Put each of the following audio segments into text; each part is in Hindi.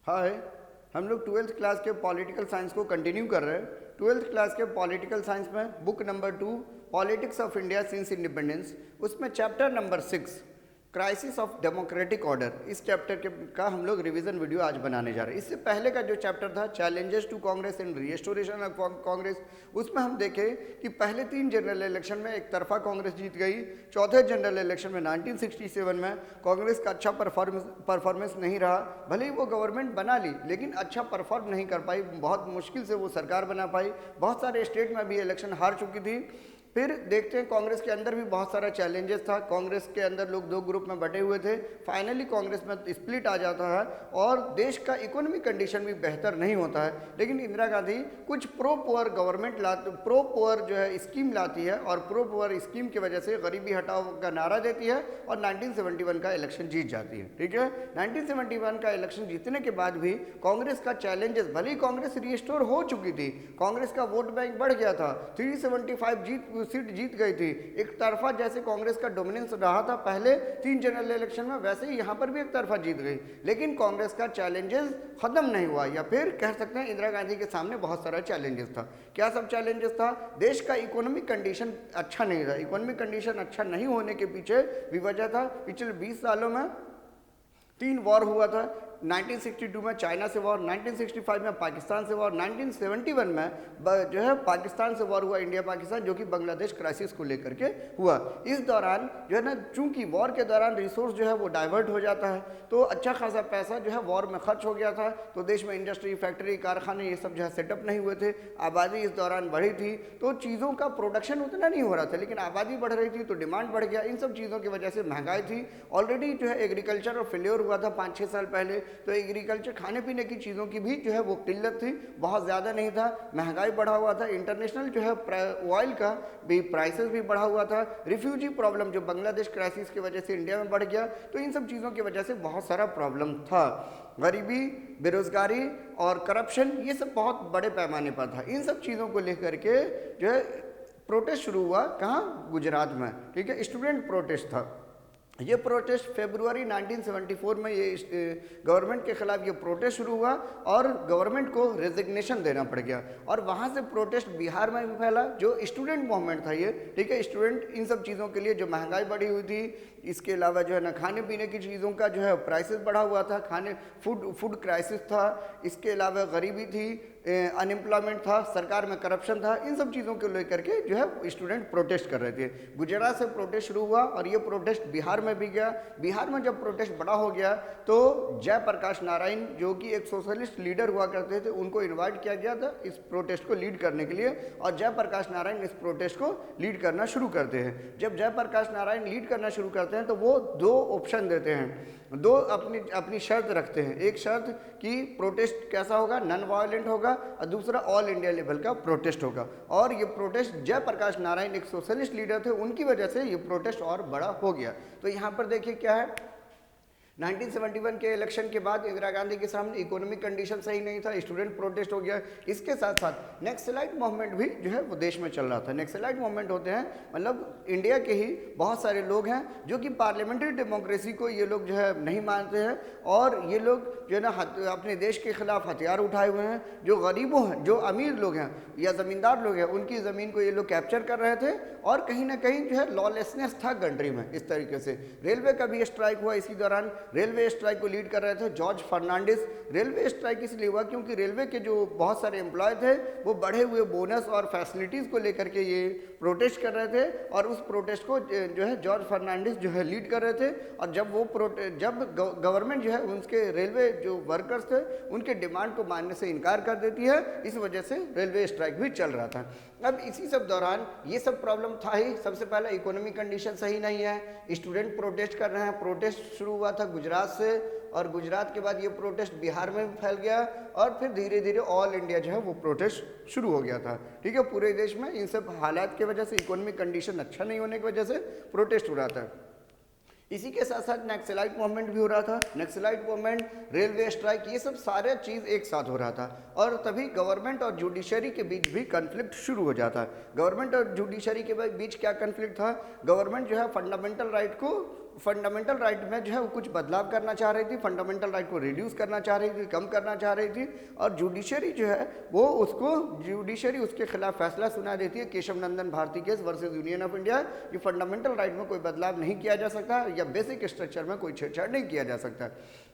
हाय। हम लोग ट्वेल्थ क्लास के पॉलिटिकल साइंस को कंटिन्यू कर रहे हैं। ट्वेल्थ क्लास के पॉलिटिकल साइंस में book number 2 politics of India since independence, उसमें chapter number 6 crisis of democratic order, इस चैप्टर के का हम लोग रिवीजन वीडियो आज बनाने जा रहे हैं। इससे पहले का जो चैप्टर था challenges to Congress and restoration of Congress, उसमें हम देखें कि पहले 3 जनरल इलेक्शन में एक तरफा कांग्रेस जीत गई। चौथे जनरल इलेक्शन में 1967 में कांग्रेस का अच्छा परफॉर्मेंस नहीं रहा। भले ही वो गवर्नमेंट बना ली लेकिन अच्छा परफॉर्म नहीं कर पाई, बहुत मुश्किल से वो सरकार बना पाई। बहुत सारे स्टेट में भी इलेक्शन हार चुकी थी। फिर देखते हैं कांग्रेस के अंदर भी बहुत सारा चैलेंजेस था। कांग्रेस के अंदर लोग 2 ग्रुप में बटे हुए थे। फाइनली कांग्रेस में स्प्लिट आ जाता है और देश का इकोनॉमिक कंडीशन भी बेहतर नहीं होता है। लेकिन इंदिरा गांधी कुछ प्रो पुअर जो है स्कीम लाती है और प्रो पुअर स्कीम की वजह से गरीबी हटाओ का नारा देती है और 1971 का इलेक्शन जीत जाती है। ठीक है, 1971 का इलेक्शन जीतने के बाद भी कांग्रेस का चैलेंजेस, भले ही कांग्रेस रिस्टोर हो चुकी थी, कांग्रेस का वोट बैंक बढ़ गया था, 375 सीट जीत गई थी। एक तरफा जैसे कांग्रेस का डोमिनेंस रहा था पहले 3 जनरल इलेक्शन में, वैसे ही यहां पर भी एक तरफा जीत गई। लेकिन कांग्रेस का चैलेंजेस खत्म नहीं हुआ, या फिर कह सकते हैं इंदिरा गांधी के सामने बहुत सारा चैलेंजेस था। क्या सब चैलेंजेस था? देश का इकोनॉमिक कंडीशन अच्छा नहीं था। इकोनॉमिक कंडीशन अच्छा नहीं होने के पीछे भी वजह था, पिछले 20 सालों में 3 वॉर हुआ था। 1962 में चाइना से वॉर, 1965 में पाकिस्तान से वॉर, 1971 में जो है पाकिस्तान से वॉर हुआ, इंडिया पाकिस्तान, जो कि बांग्लादेश क्राइसिस को लेकर के हुआ। इस दौरान जो है ना, चूंकि वॉर के दौरान रिसोर्स जो है वो डाइवर्ट हो जाता है, तो अच्छा खासा पैसा जो है वॉर में खर्च हो गया था। तो देश में इंडस्ट्री, फैक्ट्री, कारखाने ये सब जो है सेटअप नहीं हुए थे। आबादी इस दौरान बढ़ी थी तो चीज़ों का प्रोडक्शन उतना नहीं हो रहा था, लेकिन आबादी बढ़ रही थी तो डिमांड बढ़ गया। इन सब चीज़ों की वजह से महंगाई थी। ऑलरेडी जो है एग्रीकल्चर और फेल्योर हुआ था 5-6 साल पहले, तो एग्रीकल्चर खाने पीने की चीज़ों की भी जो है वो किल्लत थी, बहुत ज़्यादा नहीं था। महंगाई बढ़ा हुआ था। इंटरनेशनल जो है ऑयल का भी प्राइसेस भी बढ़ा हुआ था। रिफ्यूजी प्रॉब्लम जो बांग्लादेश क्राइसिस की वजह से इंडिया में बढ़ गया, तो इन सब चीज़ों की वजह से बहुत सारा प्रॉब्लम था। गरीबी, बेरोजगारी और करप्शन, ये सब बहुत बड़े पैमाने पर था। इन सब चीज़ों को लेकर के जो है प्रोटेस्ट शुरू हुआ। कहाँ? गुजरात में। ठीक है, स्टूडेंट प्रोटेस्ट था। ये प्रोटेस्ट फरवरी 1974 में ये गवर्नमेंट के खिलाफ ये प्रोटेस्ट शुरू हुआ और गवर्नमेंट को रेजिग्नेशन देना पड़ गया। और वहाँ से प्रोटेस्ट बिहार में भी फैला, जो स्टूडेंट मूवमेंट था ये। ठीक है, स्टूडेंट इन सब चीज़ों के लिए, जो महंगाई बढ़ी हुई थी, इसके अलावा जो है ना खाने पीने की चीज़ों का जो है प्राइसेस बढ़ा हुआ था, फूड क्राइसिस था, इसके अलावा गरीबी थी, अनएम्प्लॉयमेंट था, सरकार में करप्शन था। इन सब चीज़ों को लेकर के जो है स्टूडेंट प्रोटेस्ट कर रहे थे। गुजरात से प्रोटेस्ट शुरू हुआ और ये प्रोटेस्ट बिहार में भी गया। बिहार में जब प्रोटेस्ट बड़ा हो गया तो जयप्रकाश नारायण, जो कि एक सोशलिस्ट लीडर हुआ करते थे, उनको इन्वाइट किया गया था इस प्रोटेस्ट को लीड करने के लिए, और जयप्रकाश नारायण इस प्रोटेस्ट को लीड करना शुरू करते हैं। जब जयप्रकाश नारायण लीड करना शुरू करते हैं तो वो 2 ऑप्शन देते हैं, 2 अपनी शर्त रखते हैं। एक शर्त कि प्रोटेस्ट कैसा होगा? नॉन वायलेंट होगा, और दूसरा ऑल इंडिया लेवल का प्रोटेस्ट होगा। और ये प्रोटेस्ट जयप्रकाश नारायण एक सोशलिस्ट लीडर थे, उनकी वजह से ये प्रोटेस्ट और बड़ा हो गया। तो यहाँ पर देखिए क्या है, 1971 के इलेक्शन के बाद इंदिरा गांधी के सामने इकोनॉमिक कंडीशन सही नहीं था, स्टूडेंट प्रोटेस्ट हो गया। इसके साथ साथ नक्सलाइट मूवमेंट भी जो है वो देश में चल रहा था। नक्सलाइट मूवमेंट होते हैं, मतलब इंडिया के ही बहुत सारे लोग हैं जो कि पार्लियामेंट्री डेमोक्रेसी को ये लोग जो है नहीं मानते हैं, और ये लोग जो है ना अपने देश के खिलाफ हथियार उठाए हुए हैं। जो गरीबों हैं, जो अमीर लोग हैं या ज़मींदार लोग हैं, उनकी ज़मीन को ये लोग कैप्चर कर रहे थे, और कहीं ना कहीं जो है लॉलेसनेस था कंट्री में। इस तरीके से रेलवे का भी स्ट्राइक हुआ इसी दौरान। रेलवे स्ट्राइक को लीड कर रहे थे जॉर्ज फर्नांडिस। रेलवे स्ट्राइक इसलिए हुआ क्योंकि रेलवे के जो बहुत सारे एम्प्लॉय थे वो बढ़े हुए बोनस और फैसिलिटीज़ को लेकर के ये प्रोटेस्ट कर रहे थे, और उस प्रोटेस्ट को जो है जॉर्ज फर्नांडिस जो है लीड कर रहे थे। और जब गवर्नमेंट जो है उनके रेलवे जो वर्कर्स थे उनके डिमांड को मानने से इनकार कर देती है, इस वजह से रेलवे स्ट्राइक भी चल रहा था। अब इसी सब दौरान ये सब प्रॉब्लम था ही। सबसे पहले इकोनॉमिक कंडीशन सही नहीं है, स्टूडेंट प्रोटेस्ट कर रहे हैं। प्रोटेस्ट शुरू हुआ था गुजरात से, और गुजरात के बाद ये प्रोटेस्ट बिहार में भी फैल गया, और फिर धीरे धीरे ऑल इंडिया जो है वो प्रोटेस्ट शुरू हो गया था। ठीक है, पूरे देश में इन सब हालात की वजह से, इकोनॉमिक कंडीशन अच्छा नहीं होने की वजह से प्रोटेस्ट हो रहा था। इसी के साथ साथ नक्सलाइट मूवमेंट भी हो रहा था। नक्सलाइट मूवमेंट, रेलवे स्ट्राइक, ये सब सारे चीज़ एक साथ हो रहा था, और तभी गवर्नमेंट और जुडिशरी के बीच भी कन्फ्लिक्ट शुरू हो जाता। गवर्नमेंट और जुडिशरी के बीच क्या कन्फ्लिक्ट था? गवर्नमेंट जो है फंडामेंटल राइट को फंडामेंटल राइट में जो है वो कुछ बदलाव करना चाह रही थी, फंडामेंटल राइट को रिड्यूस करना चाह रही थी, कम करना चाह रही थी। और जुडिशरी जो है वो जुडिशरी उसके खिलाफ फैसला सुना देती है, Keshavananda Bharati case versus Union of India, कि फंडामेंटल राइट में कोई बदलाव नहीं किया जा सकता या बेसिक स्ट्रक्चर में कोई छेड़छाड़ नहीं किया जा सकता।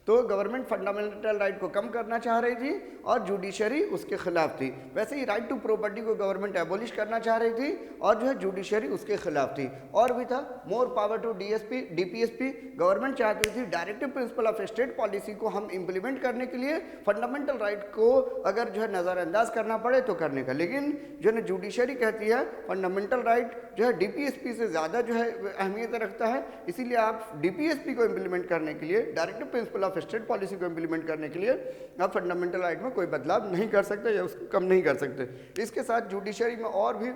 तो गवर्नमेंट फंडामेंटल राइट को कम करना चाह रही थी और जुडिशरी उसके खिलाफ थी। वैसे ही राइट टू प्रॉपर्टी को गवर्नमेंट एबॉलिश करना चाह रही थी और जो है जुडिशरी उसके खिलाफ थी। और भी था more power to DPSP, government चाहती थी directive principle of state policy को हम इंप्लीमेंट करने के लिए फंडामेंटल राइट को अगर जो है नज़रअंदाज करना पड़े तो करने का, लेकिन जो है जुडिशरी कहती है फंडामेंटल राइट जो है डीपीएसपी से ज़्यादा जो है अहमियत रखता है, इसीलिए आप डीपीएसपी को इंप्लीमेंट करने के लिए, directive principle of state policy को इंप्लीमेंट करने के लिए आप फंडामेंटल राइट में कोई बदलाव नहीं कर सकते या उसको कम नहीं कर सकते। इसके साथ जुडिशरी में और भी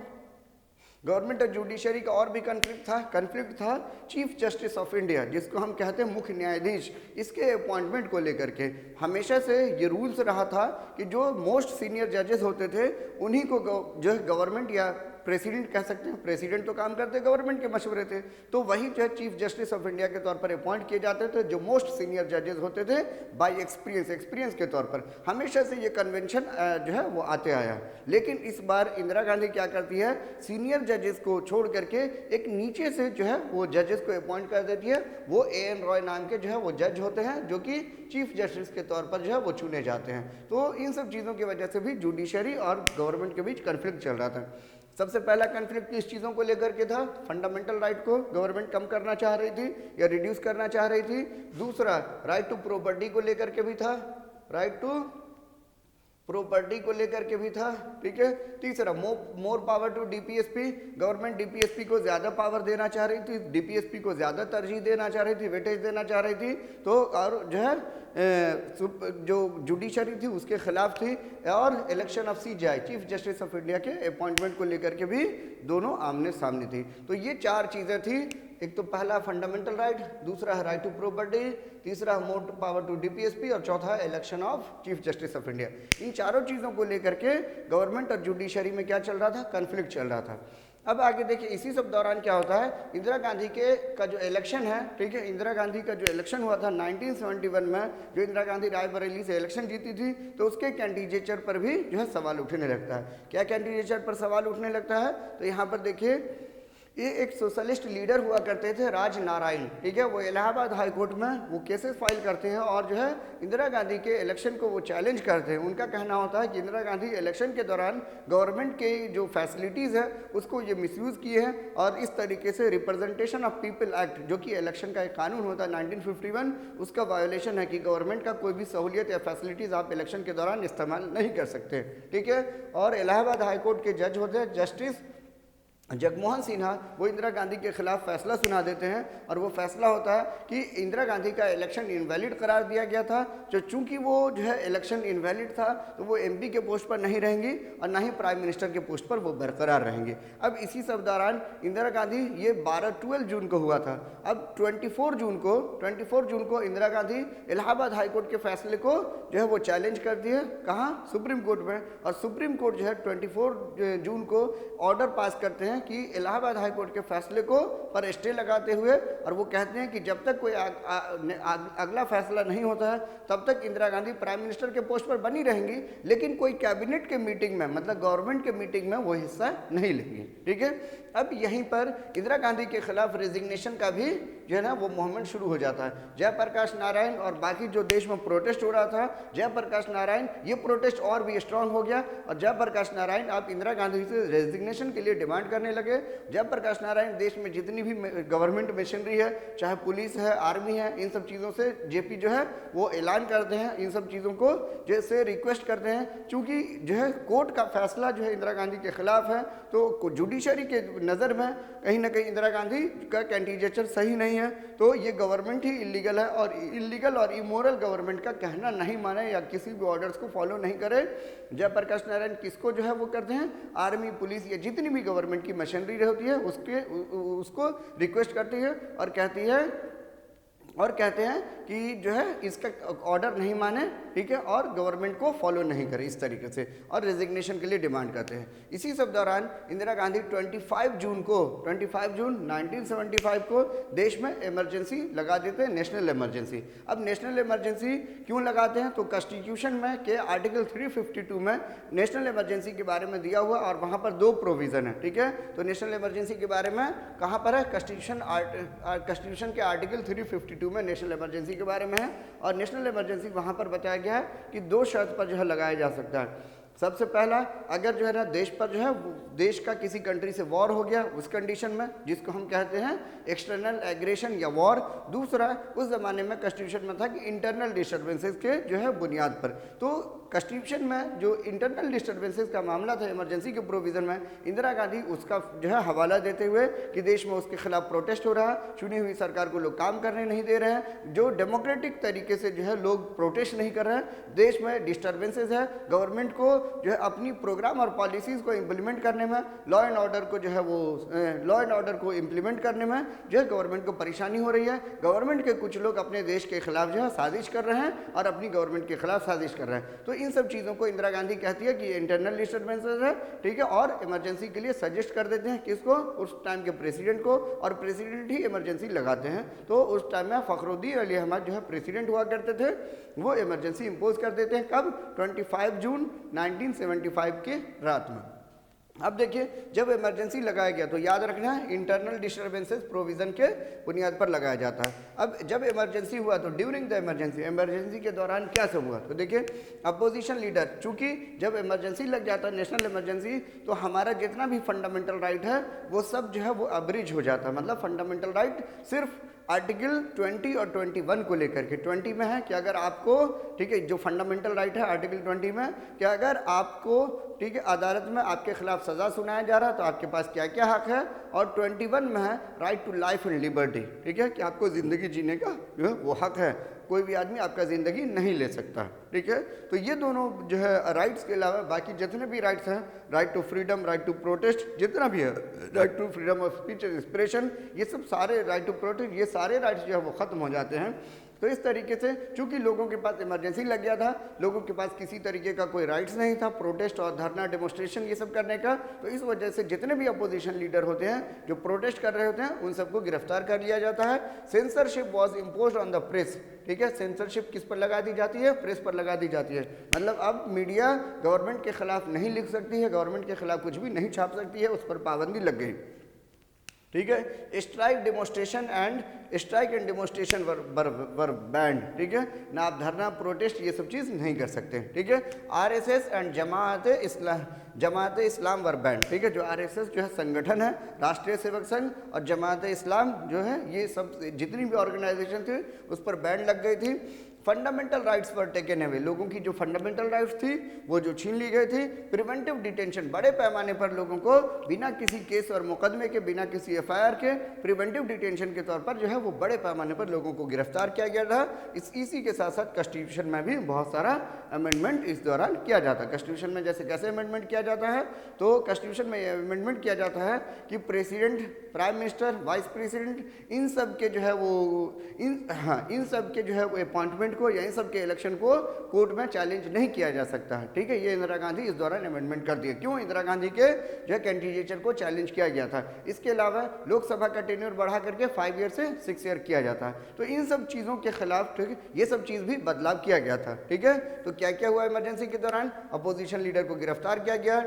गवर्नमेंट और जुडिशरी का और भी कन्फ्लिक्ट था चीफ जस्टिस ऑफ इंडिया, जिसको हम कहते हैं मुख्य न्यायाधीश। इसके अपॉइंटमेंट को लेकर के हमेशा से ये रूल्स रहा था कि जो मोस्ट सीनियर जजेस होते थे उन्हीं को जो है गवर्नमेंट या प्रेसिडेंट कह सकते हैं, प्रेसिडेंट तो काम करते गवर्नमेंट के मशवरे थे, तो वही जो है चीफ जस्टिस ऑफ इंडिया के तौर पर अपॉइंट किए जाते थे जो मोस्ट सीनियर जजेस होते थे बाय एक्सपीरियंस के तौर पर। हमेशा से ये कन्वेंशन जो है वो आते आया, लेकिन इस बार इंदिरा गांधी क्या करती है, सीनियर जजेस को छोड़ करके एक नीचे से जो है वो जजेस को अपॉइंट कर देती है। वो AN रॉय नाम के जो है वो जज होते हैं जो कि चीफ जस्टिस के तौर पर जो है वो चुने जाते हैं। तो इन सब चीज़ों की वजह से भी जुडिशरी और गवर्नमेंट के बीच कन्फ्लिक्ट चल रहा था। सबसे पहला कन्फ्लिक्ट किस चीज़ों को लेकर के था, फंडामेंटल राइट को गवर्नमेंट कम करना चाह रही थी या रिड्यूस करना चाह रही थी। दूसरा राइट टू प्रॉपर्टी को लेकर के भी था, राइट टू प्रॉपर्टी को लेकर के भी था, ठीक है। तीसरा more power to DPSP, government DPSP को ज़्यादा पावर देना चाह रही थी, डीपीएसपी को ज़्यादा तरजीह देना चाह रही थी, वेटेज देना चाह रही थी। तो और जो है जो जुडिशरी थी उसके खिलाफ थी। और election of CJI chief Justice of India के अपॉइंटमेंट को लेकर के भी दोनों आमने सामने थी। तो ये चार चीज़ें थी, एक तो पहला फंडामेंटल राइट, दूसरा है राइट टू प्रॉपर्टी, तीसरा मोर पावर टू डीपीएसपी और चौथा है election of Chief Justice of India. इन चारों चीज़ों को लेकर के गवर्नमेंट और जुडिशरी में क्या चल रहा था, कन्फ्लिक्ट चल रहा था। अब आगे देखिए इसी सब दौरान क्या होता है, इंदिरा गांधी का जो इलेक्शन है, ठीक है, इंदिरा गांधी का जो इलेक्शन हुआ था 1971 में, जो इंदिरा गांधी रायबरेली से इलेक्शन जीती थी, तो उसके कैंडिडेचर पर भी जो है सवाल उठने लगता है। क्या कैंडिडेचर पर सवाल उठने लगता है, तो यहाँ पर देखिए ये एक सोशलिस्ट लीडर हुआ करते थे राज नारायण, ठीक है। वो इलाहाबाद हाई कोर्ट में वो केसेस फाइल करते हैं और जो है इंदिरा गांधी के इलेक्शन को वो चैलेंज करते हैं। उनका कहना होता है कि इंदिरा गांधी इलेक्शन के दौरान गवर्नमेंट के जो फैसिलिटीज़ है उसको ये मिसयूज़ किए हैं और इस तरीके से रिप्रेजेंटेशन ऑफ पीपल एक्ट जो कि इलेक्शन का एक कानून होता है 1951, उसका वायोलेशन है कि गवर्नमेंट का कोई भी सहूलियत या फैसिलिटीज़ आप इलेक्शन के दौरान इस्तेमाल नहीं कर सकते, ठीक है। और इलाहाबाद हाई कोर्ट के जज होते हैं जस्टिस जगमोहन सिन्हा, वो इंदिरा गांधी के खिलाफ फैसला सुना देते हैं और वो फैसला होता है कि इंदिरा गांधी का इलेक्शन इनवैलिड करार दिया गया था। जो चूंकि वो जो है इलेक्शन इनवैलिड था तो वो MP के पोस्ट पर नहीं रहेंगी और ना ही प्राइम मिनिस्टर के पोस्ट पर वो बरकरार रहेंगे। अब इसी सब दौरान इंदिरा गांधी, ये 12 जून को हुआ था। अब 24 जून को इंदिरा गांधी इलाहाबाद हाई कोर्ट के फैसले को जो है वो चैलेंज कर दिए, कहाँ, सुप्रीम कोर्ट में। और सुप्रीम कोर्ट जो है 24 जून को ऑर्डर पास करते हैं कि इलाहाबाद हाई कोर्ट के फैसले को पर स्टे लगाते हुए, और वो कहते हैं कि जब तक कोई अगला फैसला नहीं होता है तब तक इंदिरा गांधी प्राइम मिनिस्टर के पोस्ट पर बनी रहेंगी, लेकिन कोई कैबिनेट के मीटिंग में, मतलब गवर्नमेंट के मीटिंग में वो हिस्सा नहीं लेंगी, ठीक है। अब यहीं पर इंदिरा गांधी के खिलाफ रेजिग्नेशन का भी जो है ना वो मूवमेंट शुरू हो जाता है। जयप्रकाश नारायण और बाकी जो देश में प्रोटेस्ट हो रहा था, जयप्रकाश नारायण, ये प्रोटेस्ट और भी स्ट्रांग हो गया और जयप्रकाश नारायण आप इंदिरा गांधी से रेजिग्नेशन के लिए डिमांड करने लगे। जयप्रकाश नारायण देश में जितनी भी गवर्नमेंट मशीनरी है, चाहे पुलिस है, आर्मी है, इन सब चीज़ों से JP जो है वो ऐलान करते हैं, इन सब चीज़ों को जैसे रिक्वेस्ट करते हैं। चूँकि जो है कोर्ट का फैसला जो है इंदिरा गांधी के खिलाफ है, तो जुडिशरी के नज़र में कहीं ना कहीं इंदिरा गांधी का कैंडिडेचर सही नहीं है, तो ये गवर्नमेंट ही इलीगल है और इलीगल और इमोरल गवर्नमेंट का कहना नहीं माने या किसी भी ऑर्डर्स को फॉलो नहीं करे। जयप्रकाश नारायण किसको जो है वो करते हैं, आर्मी, पुलिस या जितनी भी गवर्नमेंट की मशीनरी होती है उसको रिक्वेस्ट करती है और कहती है और कहते हैं कि जो है इसका ऑर्डर नहीं माने, ठीक है, और गवर्नमेंट को फॉलो नहीं करे इस तरीके से, और रेजिग्नेशन के लिए डिमांड करते हैं। इसी सब दौरान इंदिरा गांधी 25 जून 1975 को देश में इमरजेंसी लगा देते हैं, नेशनल इमरजेंसी। अब नेशनल इमरजेंसी क्यों लगाते हैं, तो कॉन्स्टिट्यूशन में के आर्टिकल 352 में नेशनल इमरजेंसी के बारे में दिया हुआ, और वहाँ पर 2 प्रोविज़न है, ठीक है। तो नेशनल इमरजेंसी के बारे में कहाँ पर है, कॉन्स्टिट्यूशन के आर्टिकल 352 में नेशनल इमरजेंसी के बारे में है। और नेशनल इमरजेंसी वहाँ पर बताया गया है कि 2 शर्त पर जो है लगाया जा सकता है। सबसे पहला, अगर जो है ना देश पर जो है देश का किसी कंट्री से वॉर हो गया, उस कंडीशन में, जिसको हम कहते हैं एक्सटर्नल एग्रेशन या वॉर। दूसरा, उस ज़माने में कॉन्स्टिट्यूशन में था कि इंटरनल डिस्टर्बेंसेस के जो है बुनियाद पर। तो कॉन्स्टिट्यूशन में जो इंटरनल डिस्टर्बेंसेस का मामला था इमरजेंसी के प्रोविज़न में, इंदिरा गांधी उसका जो है हवाला देते हुए कि देश में उसके खिलाफ प्रोटेस्ट हो रहा है, चुनी हुई सरकार को लोग काम करने नहीं दे रहे हैं, जो डेमोक्रेटिक तरीके से जो है लोग प्रोटेस्ट नहीं कर रहे हैं, देश में डिस्टर्बेंसेस है, गवर्नमेंट को जो है अपनी प्रोग्राम और पॉलिसीज़ को इम्प्लीमेंट करने में, लॉ एंड ऑर्डर को जो है वो लॉ एंड ऑर्डर को इम्प्लीमेंट करने में जो है गवर्नमेंट को परेशानी हो रही है। गवर्नमेंट के कुछ लोग अपने देश के खिलाफ जो है साजिश कर रहे हैं और अपनी गवर्नमेंट के खिलाफ साजिश कर रहे हैं। तो इन सब चीज़ों को इंदिरा गांधी कहती है कि ये इंटरनल डिस्टर्बेंसेस है, ठीक है, और इमरजेंसी के लिए सजेस्ट कर देते हैं किसको, उस टाइम के प्रेसिडेंट को, और प्रेसिडेंट ही इमरजेंसी लगाते हैं। तो उस टाइम में फखरुद्दीन अली अहमद जो है प्रेसिडेंट हुआ करते थे, वो इमरजेंसी इम्पोज कर देते हैं। कब, 25 जून 1975 के रात में। अब देखिए, जब इमरजेंसी लगाया गया तो याद रखना है इंटरनल डिस्टर्बेंसेस प्रोविज़न के बुनियाद पर लगाया जाता है। अब जब इमरजेंसी हुआ तो ड्यूरिंग द इमरजेंसी के दौरान क्या सब हुआ, तो देखिए अपोजिशन लीडर, चूंकि जब इमरजेंसी लग जाता है नेशनल इमरजेंसी, तो हमारा जितना भी फंडामेंटल राइट है वो सब जो है वो अब्रिज हो जाता है। मतलब फंडामेंटल राइट सिर्फ आर्टिकल 20 और 21 को लेकर के, 20 में है कि अगर आपको, ठीक है, जो फंडामेंटल राइट है आर्टिकल 20 में, कि अगर आपको, ठीक है, अदालत में आपके खिलाफ सज़ा सुनाया जा रहा है तो आपके पास क्या क्या हक है, और 21 में है right to life and liberty, ठीक है, कि आपको ज़िंदगी जीने का जो है वो हक है, कोई भी आदमी आपका ज़िंदगी नहीं ले सकता, ठीक है। तो ये दोनों जो है राइट्स के अलावा बाकी जितने भी राइट्स हैं, right to freedom, right to protest, जितना भी है, right to freedom of speech and expression, ये सब सारे, राइट टू प्रोटेस्ट, ये सारे राइट्स जो है वो ख़त्म हो जाते हैं। तो इस तरीके से चूंकि लोगों के पास इमरजेंसी लग गया था, लोगों के पास किसी तरीके का कोई राइट्स नहीं था प्रोटेस्ट और धरना, डेमोस्ट्रेशन ये सब करने का, तो इस वजह से जितने भी अपोजिशन लीडर होते हैं जो प्रोटेस्ट कर रहे होते हैं उन सबको गिरफ्तार कर लिया जाता है। Censorship was imposed on the press, ठीक है, सेंसरशिप किस पर लगा दी जाती है, प्रेस पर लगा दी जाती है। मतलब अब मीडिया गवर्नमेंट के खिलाफ नहीं लिख सकती है, गवर्नमेंट के खिलाफ कुछ भी नहीं छाप सकती है, उस पर पाबंदी लग गई, ठीक है। Strike and demonstration were band, ठीक है ना, आप धरना, प्रोटेस्ट ये सब चीज़ नहीं कर सकते, ठीक है। RSS and Jamaat Islam were band, ठीक है, जो आरएसएस जो है संगठन है, राष्ट्रीय सेवक संघ, और जमात इस्लाम जो है, ये सब जितनी भी ऑर्गेनाइजेशन थी उस पर बैन लग गई थी। फंडामेंटल राइट्स पर टेकन अवे, लोगों की जो फंडामेंटल राइट्स थी वो जो छीन ली गई थी। प्रिवेंटिव डिटेंशन, बड़े पैमाने पर लोगों को बिना किसी केस और मुकदमे के, बिना किसी एफआईआर के प्रिवेंटिव डिटेंशन के तौर पर जो है वो बड़े पैमाने पर लोगों को गिरफ्तार किया गया था। इसी के साथ साथ कॉन्स्टिट्यूशन में भी बहुत सारा अमेंडमेंट इस दौरान किया जाता है। कॉन्स्टिट्यूशन में जैसे कैसे अमेंडमेंट किया जाता है, तो कॉन्स्टिट्यूशन में अमेंडमेंट किया जाता है कि president, prime minister, vice president, इन सब के जो है वो इन सब के जो है वो अपॉइंटमेंट को या इन सब के इलेक्शन को कोर्ट में चैलेंज नहीं किया जा सकता है, ठीक है। ये इंदिरा गांधी इस दौरान अमेंडमेंट कर दिए। क्यों, इंदिरा गांधी के जो है कैंडिडेचर को चैलेंज किया गया था। इसके अलावा लोकसभा का टेन्योर बढ़ा करके 5 ईयर से 6 ईयर किया जाता है। तो इन सब चीज़ों के खिलाफ, ठीक है, ये सब चीज़ भी बदलाव किया गया था, ठीक है। तो क्या क्या हुआ इमरजेंसी के दौरान, अपोजिशन लीडर को गिरफ्तार किया गया,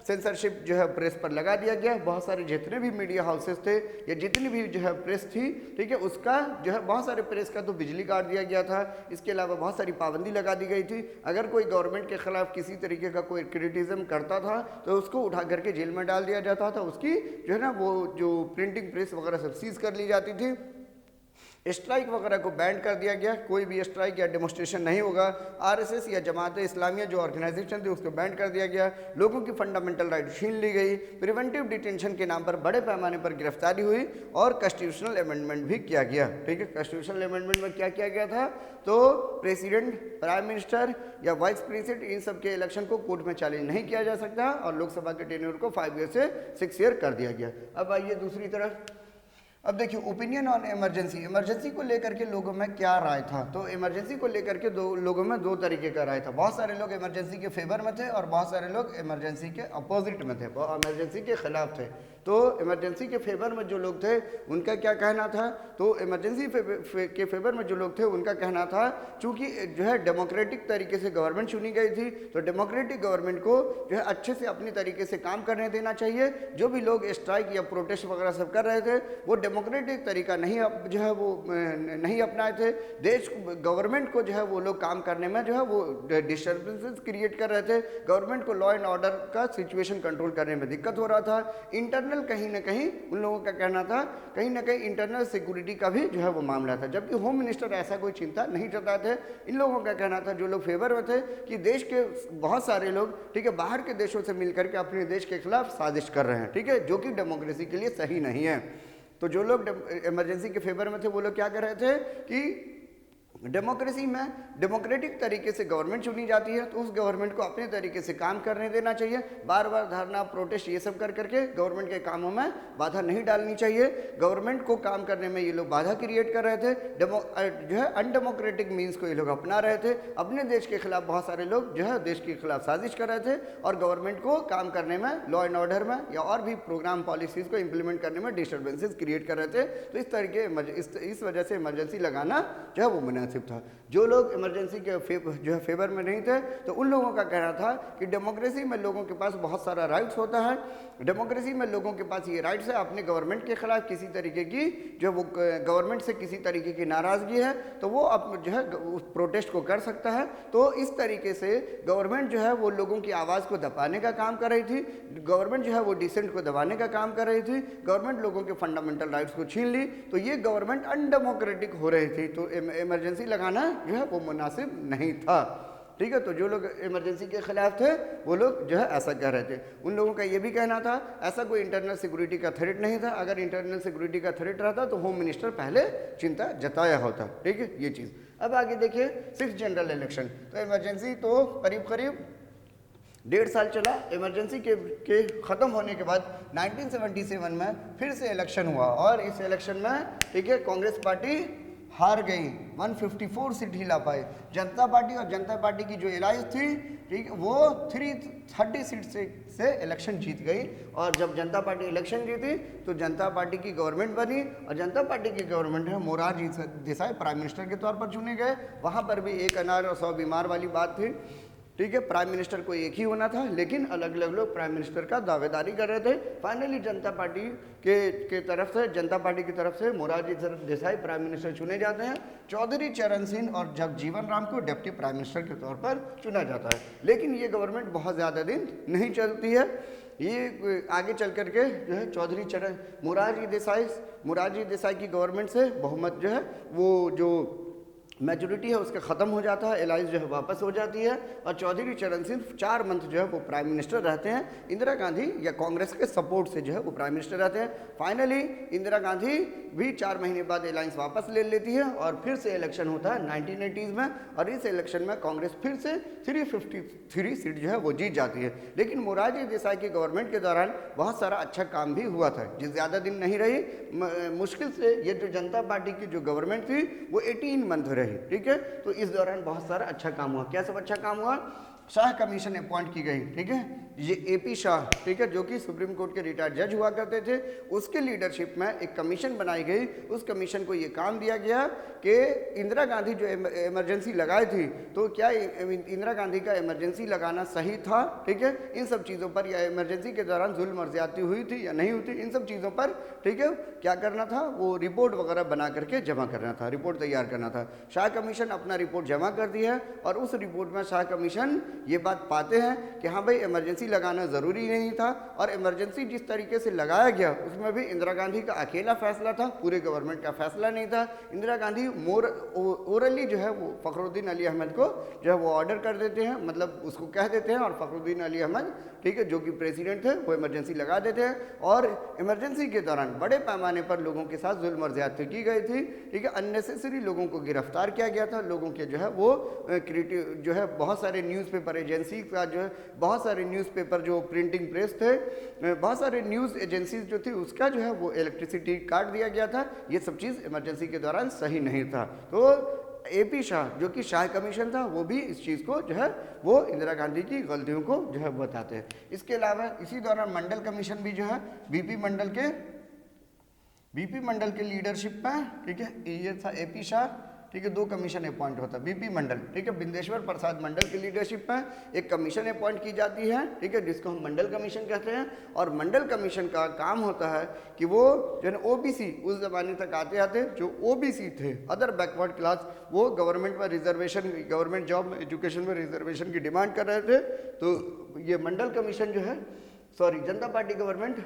सेंसरशिप जो है प्रेस पर लगा दिया गया, बहुत सारे जितने भी मीडिया हाउसेस थे या जितनी भी जो है प्रेस थी, ठीक है, उसका जो है बहुत सारे प्रेस का तो बिजली काट दिया गया था। इसके अलावा बहुत सारी पाबंदी लगा दी गई थी। अगर कोई गवर्नमेंट के खिलाफ किसी तरीके का कोई क्रिटिसिज्म करता था तो उसको उठा करके जेल में डाल दिया जाता था, उसकी जो है ना वो जो प्रिंटिंग प्रेस वगैरह सब सीज कर ली जाती थी। स्ट्राइक वगैरह को बैन कर दिया गया, कोई भी स्ट्राइक या डेमोस्ट्रेशन नहीं होगा। आरएसएस या जमात इस्लामिया जो ऑर्गेनाइजेशन थी उसको बैन कर दिया गया। लोगों की फंडामेंटल राइट छीन ली गई। प्रिवेंटिव डिटेंशन के नाम पर बड़े पैमाने पर गिरफ्तारी हुई और कॉन्स्टिट्यूशनल अमेंडमेंट भी किया गया, ठीक है। कॉन्स्टिट्यूशनल अमेंडमेंट में क्या किया गया था, तो प्रेसिडेंट, प्राइम मिनिस्टर या वाइस प्रेसिडेंट इन सब के इलेक्शन को कोर्ट में चैलेंज नहीं किया जा सकता और लोकसभा के टेन्योर को 5 ईयर से 6 ईयर कर दिया गया। अब आइए दूसरी तरफ, अब देखिए ओपिनियन ऑन इमरजेंसी, इमरजेंसी को लेकर के लोगों में क्या राय था। तो इमरजेंसी को लेकर के लोगों में दो तरीके का राय था। बहुत सारे लोग इमरजेंसी के फेवर में थे और बहुत सारे लोग इमरजेंसी के अपोजिट में थे, इमरजेंसी के खिलाफ थे। तो इमरजेंसी के फेवर में जो लोग थे उनका क्या कहना था, तो इमरजेंसी के फेवर में जो लोग थे उनका कहना था चूंकि जो है डेमोक्रेटिक तरीके से गवर्नमेंट चुनी गई थी, तो डेमोक्रेटिक गवर्नमेंट को जो है अच्छे से अपनी तरीके से काम करने देना चाहिए। जो भी लोग स्ट्राइक या प्रोटेस्ट वगैरह सब कर रहे थे वो डेमोक्रेटिक तरीका नहीं जो है वो नहीं अपनाए थे। देश गवर्नमेंट को जो है वो लोग काम करने में जो है वो डिस्टर्बेंसेस क्रिएट कर रहे थे। गवर्नमेंट को लॉ एंड ऑर्डर का सिचुएशन कंट्रोल करने में दिक्कत हो रहा था। इंटरनल कहीं ना कहीं उन लोगों का कहना था कहीं ना कहीं इंटरनल सिक्योरिटी का भी जो है वो मामला था, जबकि होम मिनिस्टर ऐसा कोई चिंता नहीं जताते थे। इन लोगों का कहना था जो लोग फेवर में थे कि देश के बहुत सारे लोग ठीक है बाहर के देशों से मिलकर के अपने देश के खिलाफ साजिश कर रहे हैं, ठीक है, जो कि डेमोक्रेसी के लिए सही नहीं है। तो जो लोग इमरजेंसी के फेवर में थे वो लोग क्या कर रहे थे कि डेमोक्रेसी में डेमोक्रेटिक तरीके से गवर्नमेंट चुनी जाती है तो उस गवर्नमेंट को अपने तरीके से काम करने देना चाहिए। बार बार धरना प्रोटेस्ट ये सब कर करके गवर्नमेंट के कामों में बाधा नहीं डालनी चाहिए। गवर्नमेंट को काम करने में ये लोग बाधा क्रिएट कर रहे थे। जो है अनडेमोक्रेटिक मीन्स को ये लोग अपना रहे थे। अपने देश के खिलाफ बहुत सारे लोग जो है देश के खिलाफ साजिश कर रहे थे और गवर्नमेंट को काम करने में लॉ एंड ऑर्डर में या और भी प्रोग्राम पॉलिसीज़ को इम्प्लीमेंट करने में डिस्टर्बेंसेस क्रिएट कर रहे थे। तो इस तरीके इस वजह से इमरजेंसी लगाना जो है वो मुनासिब था। जो लोग इमरजेंसी के जो है फेवर में नहीं थे तो उन लोगों का कहना था कि डेमोक्रेसी में लोगों के पास बहुत सारा राइट्स होता है। डेमोक्रेसी में लोगों के पास ये राइट्स है, अपने गवर्नमेंट के खिलाफ किसी तरीके की जो वो गवर्नमेंट से किसी तरीके की नाराज़गी है तो वो अब जो है उस प्रोटेस्ट को कर सकता है। तो इस तरीके से गवर्नमेंट जो है वो लोगों की आवाज़ को दबाने का काम कर रही थी। गवर्नमेंट जो है वो डिसेंट को दबाने का काम कर रही थी। गवर्नमेंट लोगों के फंडामेंटल राइट्स को छीन ली तो ये गवर्नमेंट अनडेमोक्रेटिक हो रही थी। तो इमरजेंसी लगाना जो है वो मुनासिब नहीं था, ठीक है। तो जो लोग इमरजेंसी के खिलाफ थे वो लोग जो है ऐसा कह रहे थे। उन लोगों का ये भी कहना था ऐसा कोई इंटरनल सिक्योरिटी का थ्रेट नहीं था। अगर इंटरनल सिक्योरिटी का थ्रेट रहता तो होम मिनिस्टर पहले चिंता जताया होता, ठीक है, ये चीज़। अब आगे देखिए 6 जनरल इलेक्शन। तो इमरजेंसी तो करीब करीब 1.5 साल चला। इमरजेंसी के ख़त्म होने के बाद 1977 में फिर से इलेक्शन हुआ और इस इलेक्शन में ठीक है कांग्रेस पार्टी हार गई, 154 सीट ही ला पाए। जनता पार्टी और जनता पार्टी की जो एलायंस थी ठीक है वो 330 सीट से इलेक्शन जीत गई। और जब जनता पार्टी इलेक्शन जीती तो जनता पार्टी की गवर्नमेंट बनी और जनता पार्टी की गवर्नमेंट है मोरारजी देसाई प्राइम मिनिस्टर के तौर पर चुने गए। वहाँ पर भी एक अनार और 100 बीमार वाली बात थी, ठीक है। प्राइम मिनिस्टर को एक ही होना था लेकिन अलग अलग लोग प्राइम मिनिस्टर का दावेदारी कर रहे थे। फाइनली जनता पार्टी के तरफ से जनता पार्टी की तरफ से मोरारजी देसाई प्राइम मिनिस्टर चुने जाते हैं। चौधरी चरण सिंह और जगजीवन राम को डिप्टी प्राइम मिनिस्टर के तौर पर चुना जाता है। लेकिन ये गवर्नमेंट बहुत ज़्यादा दिन नहीं चलती है। ये आगे चल करके जो है चौधरी चरण मोरारजी देसाई की गवर्नमेंट से बहुमत जो है वो जो मेजोरिटी है उसका ख़त्म हो जाता है, एलाइज जो है वापस हो जाती है और चौधरी चरण सिंह 4 मंथ जो है वो प्राइम मिनिस्टर रहते हैं। इंदिरा गांधी या कांग्रेस के सपोर्ट से जो है वो प्राइम मिनिस्टर रहते हैं। फाइनली इंदिरा गांधी भी 4 महीने बाद अलायंस वापस ले लेती है और फिर से इलेक्शन होता है 1980s में और इस इलेक्शन में कांग्रेस फिर से 353 सीट जो है वो जीत जाती है। लेकिन मोरारजी देसाई की गवर्नमेंट के दौरान बहुत सारा अच्छा काम भी हुआ था, जिस ज़्यादा दिन नहीं रही। मुश्किल से ये जो जनता पार्टी की जो गवर्नमेंट थी वो 18 मंथ रही, ठीक है। तो इस दौरान बहुत सारा अच्छा काम हुआ। क्या सब अच्छा काम हुआ? शाह कमीशन अपॉइंट की गई, ठीक है। ये एपी शाह, ठीक है, जो कि सुप्रीम कोर्ट के रिटायर्ड जज हुआ करते थे, उसके लीडरशिप में एक कमीशन बनाई गई। उस कमीशन को ये काम दिया गया कि इंदिरा गांधी जो इमरजेंसी लगाई थी तो क्या इंदिरा गांधी का इमरजेंसी लगाना सही था, ठीक है। इन सब चीज़ों पर या इमरजेंसी के दौरान जुल्म और ज्यादती हुई थी या नहीं हुई थी, इन सब चीज़ों पर ठीक है क्या करना था, वो रिपोर्ट वगैरह बना करके जमा करना था, रिपोर्ट तैयार करना था। शाह कमीशन अपना रिपोर्ट जमा कर दी है और उस रिपोर्ट में शाह कमीशन ये बात पाते हैं कि हाँ भाई इमरजेंसी लगाना ज़रूरी नहीं था और इमरजेंसी जिस तरीके से लगाया गया उसमें भी इंदिरा गांधी का अकेला फैसला था, पूरे गवर्नमेंट का फैसला नहीं था। इंदिरा गांधी ओरली जो है वो फखरुद्दीन अली अहमद को जो है वो ऑर्डर कर देते हैं, मतलब उसको कह देते हैं और फखरुद्दीन अली अहमद ठीक है जो कि प्रेसिडेंट थे वो इमरजेंसी लगा देते हैं। और इमरजेंसी के दौरान बड़े पैमाने पर लोगों के साथ जुल्म और ज़्यादती की गई थी, ठीक है। अननेसेसरी लोगों को गिरफ्तार किया गया था, लोगों के जो है वो क्रिएटिव जो है बहुत सारे न्यूज़पेपर न्यूज़पेपर एजेंसी का जो है बहुत सारे न्यूज़पेपर जो प्रिंटिंग प्रेस थे, बहुत सारे न्यूज़ एजेंसीज जो थी उसका जो है वो इलेक्ट्रिसिटी काट दिया गया था। ये सब चीज़ इमरजेंसी के दौरान सही नहीं था। तो AP शाह जो कि शाह कमीशन था वो भी इस चीज़ को जो है वो इंदिरा गांधी की गलतियों को जो है बताते हैं। इसके अलावा इसी दौरान मंडल कमीशन भी जो है बीपी मंडल के लीडरशिप में, ठीक है, ये था AP शाह, ठीक है, 2 कमीशन अपॉइंट होता है। बीपी मंडल, ठीक है, बिंदेश्वर प्रसाद मंडल की लीडरशिप में एक कमीशन अपॉइंट की जाती है, ठीक है, जिसको हम मंडल कमीशन कहते हैं। और मंडल कमीशन का काम होता है कि वो जो है OBC, उस जमाने तक आते आते जो OBC थे, अदर बैकवर्ड क्लास, वो गवर्नमेंट में रिजर्वेशन, गवर्नमेंट जॉब में, एजुकेशन में रिजर्वेशन की डिमांड कर रहे थे। तो ये मंडल कमीशन जो है, जनता पार्टी गवर्नमेंट,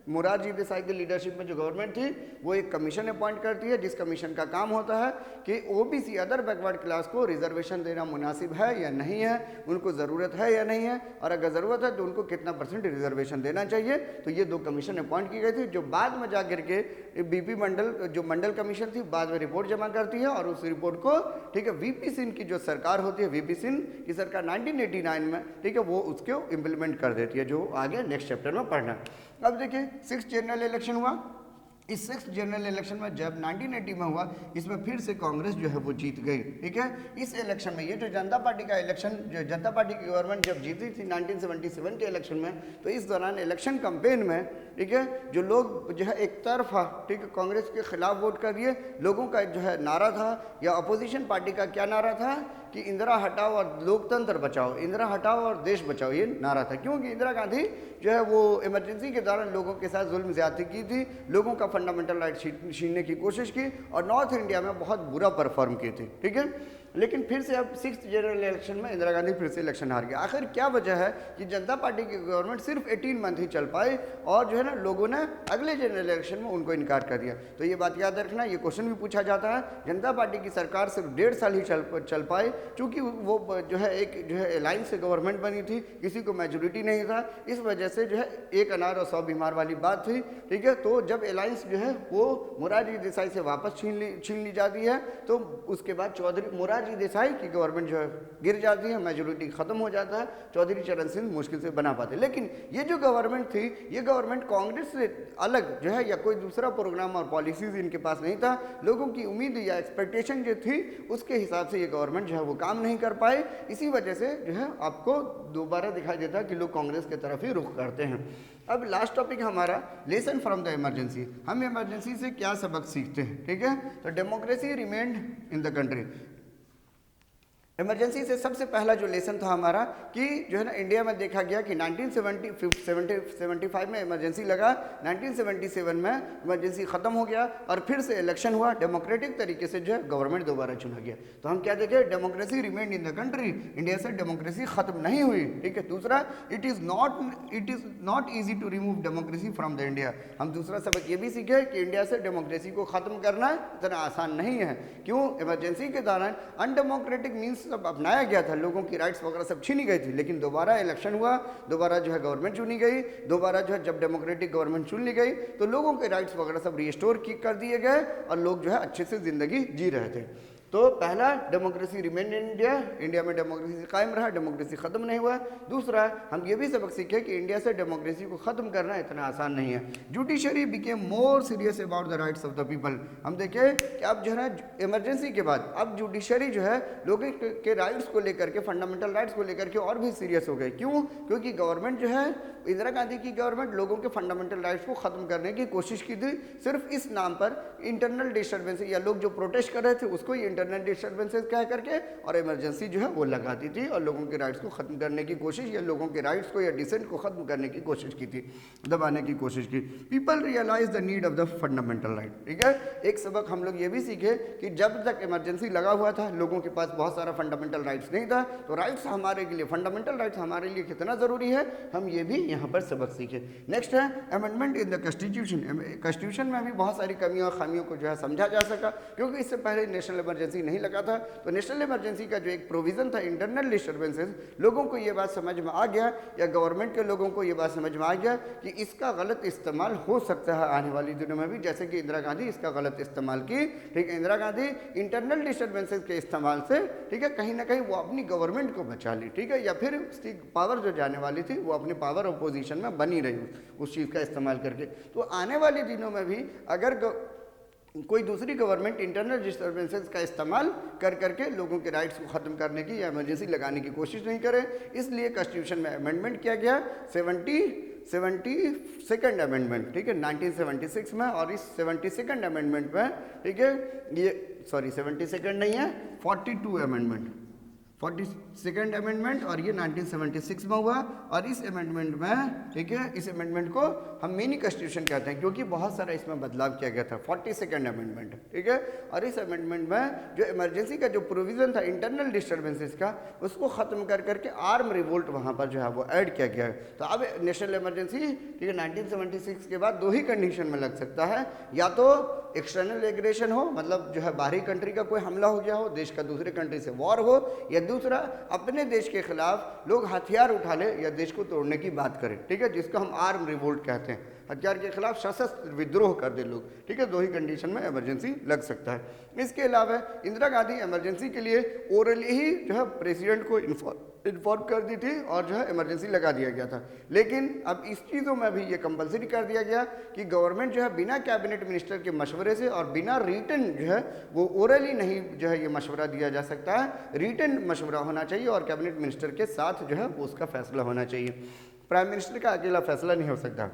मोरारजी देसाई की लीडरशिप में जो गवर्नमेंट थी वो एक कमीशन अपॉइंट करती है, जिस कमीशन का काम होता है कि OBC अदर बैकवर्ड क्लास को रिजर्वेशन देना मुनासिब है या नहीं है, उनको ज़रूरत है या नहीं है, और अगर ज़रूरत है तो उनको कितना % रिजर्वेशन देना चाहिए। तो ये 2 कमीशन अपॉइंट की गई थी, जो बाद में जा करके बीपी मंडल, जो मंडल कमीशन थी, बाद में रिपोर्ट जमा करती है। और उस रिपोर्ट को, ठीक है, VP सिंह की जो सरकार होती है, VP सिंह की सरकार 1989 में, ठीक है, वो उसको इम्प्लीमेंट कर देती है, जो आगे नेक्स्ट चैप्टर में पढ़ना है। अब देखिए 6th जनरल इलेक्शन हुआ। इस 6th जनरल इलेक्शन में जब 1980 में हुआ, इसमें फिर से कांग्रेस जो है वो जीत गई, ठीक है। इस इलेक्शन में ये जो जनता पार्टी का इलेक्शन, जो जनता पार्टी की गवर्नमेंट जब जीती थी 1977 के इलेक्शन में, तो इस दौरान इलेक्शन कैंपेन में, ठीक है, जो लोग जो है एक तरफा, ठीक है, कांग्रेस के खिलाफ वोट कर दिए। लोगों का जो है नारा था, या अपोजिशन पार्टी का क्या नारा था कि इंदिरा हटाओ और लोकतंत्र बचाओ, इंदिरा हटाओ और देश बचाओ, ये नारा था। क्योंकि इंदिरा गांधी जो है वो इमरजेंसी के दौरान लोगों के साथ जुल्म ज्यादती की थी, लोगों का फंडामेंटल राइट छीनने की कोशिश की, और नॉर्थ इंडिया में बहुत बुरा परफॉर्म की थी, ठीक है। लेकिन फिर से अब 6th जनरल इलेक्शन में इंदिरा गांधी फिर से इलेक्शन हार गया। आखिर क्या वजह है कि जनता पार्टी की गवर्नमेंट सिर्फ 18 मंथ ही चल पाई, और जो है ना लोगों ने अगले जनरल इलेक्शन में उनको इनकार कर दिया। तो ये बात याद रखना, ये क्वेश्चन भी पूछा जाता है। जनता पार्टी की सरकार सिर्फ 1.5 साल ही चल पाई, चूँकि वो जो है एक जो है अलायंस से गवर्नमेंट बनी थी, किसी को मेजोरिटी नहीं था, इस वजह से जो है एक अनार और 100 बीमार वाली बात थी, ठीक है। तो जब अलायंस जो है वो मोरारजी देसाई से वापस छीन ली जाती है, तो उसके बाद मोरारजी देसाई की गवर्नमेंट जो है गिर जाती है, मेजोरिटी खत्म हो जाता है, चौधरी चरण सिंह मुश्किल से बना पाते। लेकिन ये जो गवर्नमेंट थी, ये गवर्नमेंट कांग्रेस से अलग जो है, या कोई दूसरा प्रोग्राम और पॉलिसीज इनके पास नहीं था। लोगों की उम्मीद या एक्सपेक्टेशन जो थी उसके हिसाब से ये गवर्नमेंट जो है वो काम नहीं कर पाए। इसी वजह से जो है आपको दोबारा दिखाई देता है कि लोग कांग्रेस की तरफ ही रुख करते हैं। अब लास्ट टॉपिक हमारा लेसन फ्रॉम द इमरजेंसी। हम इमरजेंसी से क्या सबक सीखते हैं, ठीक है। तो democracy remained in the country. Emergency से सबसे पहला जो लेसन था हमारा कि जो है ना इंडिया में देखा गया कि 1975 में इमरजेंसी लगा, 1977 में इमरजेंसी ख़त्म हो गया, और फिर से इलेक्शन हुआ, डेमोक्रेटिक तरीके से जो है गवर्नमेंट दोबारा चुना गया। तो हम क्या देखें, democracy remained in the country, India से डेमोक्रेसी ख़त्म नहीं हुई, ठीक है। दूसरा, it is not easy to remove democracy from the India. हम दूसरा सबक ये भी सीखे कि इंडिया से डेमोक्रेसी को ख़त्म करना इतना आसान नहीं है। क्यों? इमरजेंसी के दौरान अनडेमोक्रेटिक मीन्स सब अपनाया गया था, लोगों की राइट्स वगैरह सब छीनी गई थी, लेकिन दोबारा इलेक्शन हुआ, दोबारा जो है गवर्नमेंट चुनी गई, दोबारा जो है जब डेमोक्रेटिक गवर्नमेंट चुन ली गई तो लोगों के राइट्स वगैरह सब रिस्टोर कर दिए गए, और लोग जो है अच्छे से ज़िंदगी जी रहे थे। तो पहला, democracy remain in India, India में डेमोक्रेसी कायम रहा, डेमोक्रेसी ख़त्म नहीं हुआ। दूसरा, हम ये भी सबक सीखे कि इंडिया से डेमोक्रेसी को ख़त्म करना इतना आसान नहीं है। Judiciary became more serious about the rights of the people. हम देखें कि अब जो है ना इमरजेंसी के बाद अब जुडिशरी जो है लोगों के राइट्स को लेकर के, फंडामेंटल राइट्स को लेकर के और भी सीरियस हो गए। क्यों? क्योंकि गवर्नमेंट जो है, इंदिरा गांधी की गवर्नमेंट लोगों के फंडामेंटल राइट्स को ख़त्म करने की कोशिश की थी, सिर्फ इस नाम पर इंटरनल डिस्टर्बेंसेस, या लोग जो प्रोटेस्ट कर रहे थे उसको ही इंटरनल डिस्टर्बेंसेस कह करके और इमरजेंसी जो है वो लगाती थी, और लोगों के राइट्स को ख़त्म करने की कोशिश, या लोगों के राइट्स को या डिसेंट को ख़त्म करने की कोशिश की थी, दबाने की कोशिश की। People realise the need of the fundamental right, ठीक है। एक सबक हम लोग ये भी सीखे कि जब तक इमरजेंसी लगा हुआ था लोगों के पास बहुत सारा फंडामेंटल राइट्स नहीं था, तो राइट्स हमारे के लिए, फंडामेंटल राइट्स हमारे लिए कितना ज़रूरी है, हम ये भी यहाँ पर सबक सीखे। नेक्स्ट है amendment in the constitution. Constitution में भी बहुत सारी कमियों और खामियों को जो है समझा जा सका, क्योंकि इससे पहले नेशनल इमरजेंसी इमरजेंसी नहीं लगा था, तो नेशनल इमरजेंसी का जो एक प्रोविज़न था इंटरनल डिस्टर्बेंसेस, लोगों को ये बात समझ में आ गया या गवर्नमेंट के लोगों को ये बात समझ में आ गया कि इसका गलत इस्तेमाल हो सकता है आने वाली दिनों में भी, जैसे कि इंदिरा गांधी इसका गलत इस्तेमाल की। ठीक है, इंदिरा गांधी इंटरनल डिस्टर्बेंसेस के इस्तेमाल से, ठीक है, कहीं ना कहीं वो अपनी गवर्नमेंट को बचा ली। ठीक है, या फिर उसकी पावर जो जाने वाली थी वो अपनी पावर अपोजिशन में बनी रही उस चीज़ का इस्तेमाल करके। तो आने वाले दिनों में भी अगर कोई दूसरी गवर्नमेंट इंटरनल डिस्टर्बेंसेस का इस्तेमाल कर करके लोगों के राइट्स को ख़त्म करने की या इमरजेंसी लगाने की कोशिश नहीं करे, इसलिए कॉन्स्टिट्यूशन में अमेंडमेंट किया गया 72nd अमेंडमेंट, ठीक है, 1976 में। और इस 72nd अमेंडमेंट में, ठीक है, ये 72nd नहीं है, 42 अमेंडमेंट, 42nd अमेंडमेंट, और ये 1976 में हुआ। और इस अमेंडमेंट में, ठीक है, इस अमेंडमेंट को हम मिनी कॉन्स्टिट्यूशन कहते हैं क्योंकि बहुत सारा इसमें बदलाव किया गया था। 42nd अमेंडमेंट, ठीक है। और इस अमेंडमेंट में जो इमरजेंसी का जो प्रोविज़न था इंटरनल डिस्टर्बेंसेस का, उसको ख़त्म कर करके आर्म रिवोल्ट वहाँ पर जो है वो ऐड किया गया है। तो अब नेशनल इमरजेंसी, ठीक है, 1976 के बाद दो ही कंडीशन में लग सकता है, या तो एक्सटर्नल एग्रेशन हो, मतलब जो है बाहरी कंट्री का कोई हमला हो गया हो, देश का दूसरे कंट्री से वॉर हो, या दूसरा अपने देश के खिलाफ लोग हथियार उठा ले या देश को तोड़ने की बात करें, ठीक है, जिसको हम आर्म रिवोल्ट कहते हैं, हथियार के खिलाफ सशस्त्र विद्रोह कर दे लोग, ठीक है। दो ही कंडीशन में इमरजेंसी लग सकता है। इसके अलावा इंदिरा गांधी इमरजेंसी के लिए ओरली ही जो है प्रेसिडेंट को इन्फॉर्म कर दी थी और जो है इमरजेंसी लगा दिया गया था। लेकिन अब इस चीज़ों में भी ये कंपलसरी कर दिया गया कि गवर्नमेंट जो है बिना कैबिनेट मिनिस्टर के मशवरे से और बिना रिटन जो है वो ओरली नहीं जो है ये मशवरा दिया जा सकता है, रिटन मशवरा होना चाहिए और कैबिनेट मिनिस्टर के साथ जो है वो उसका फैसला होना चाहिए। प्राइम मिनिस्टर का अकेला फैसला नहीं हो सकता।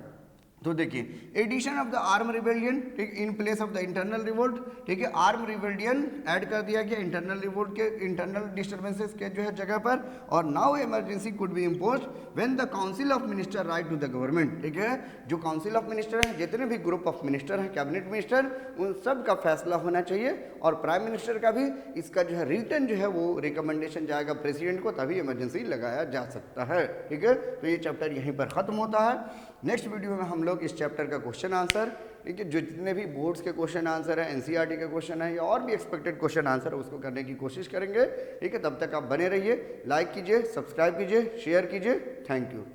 तो देखिए, addition of the arm rebellion, ठीक, in place of the internal revolt, ठीक है, आर्म रिबेलियन ऐड कर दिया गया इंटरनल रिवोल्ट के, इंटरनल डिस्टर्बेंसेस के जो है जगह पर। और now emergency could be imposed when the council of minister write to the government, ठीक है, जो काउंसिल ऑफ मिनिस्टर हैं, जितने भी ग्रुप ऑफ मिनिस्टर हैं, कैबिनेट मिनिस्टर, उन सब का फैसला होना चाहिए और प्राइम मिनिस्टर का भी इसका जो है रिटन जो है वो रिकमेंडेशन जाएगा प्रेसिडेंट को, तभी इमरजेंसी लगाया जा सकता है, ठीक है। तो ये चैप्टर यहीं पर ख़त्म होता है। नेक्स्ट वीडियो में हम लोग इस चैप्टर का क्वेश्चन आंसर, ठीक है, जो जितने भी बोर्ड्स के क्वेश्चन आंसर है, एनसीईआरटी के क्वेश्चन है या और भी एक्सपेक्टेड क्वेश्चन आंसर है, उसको करने की कोशिश करेंगे, ठीक है। तब तक आप बने रहिए, लाइक कीजिए, सब्सक्राइब कीजिए, शेयर कीजिए। Thank you.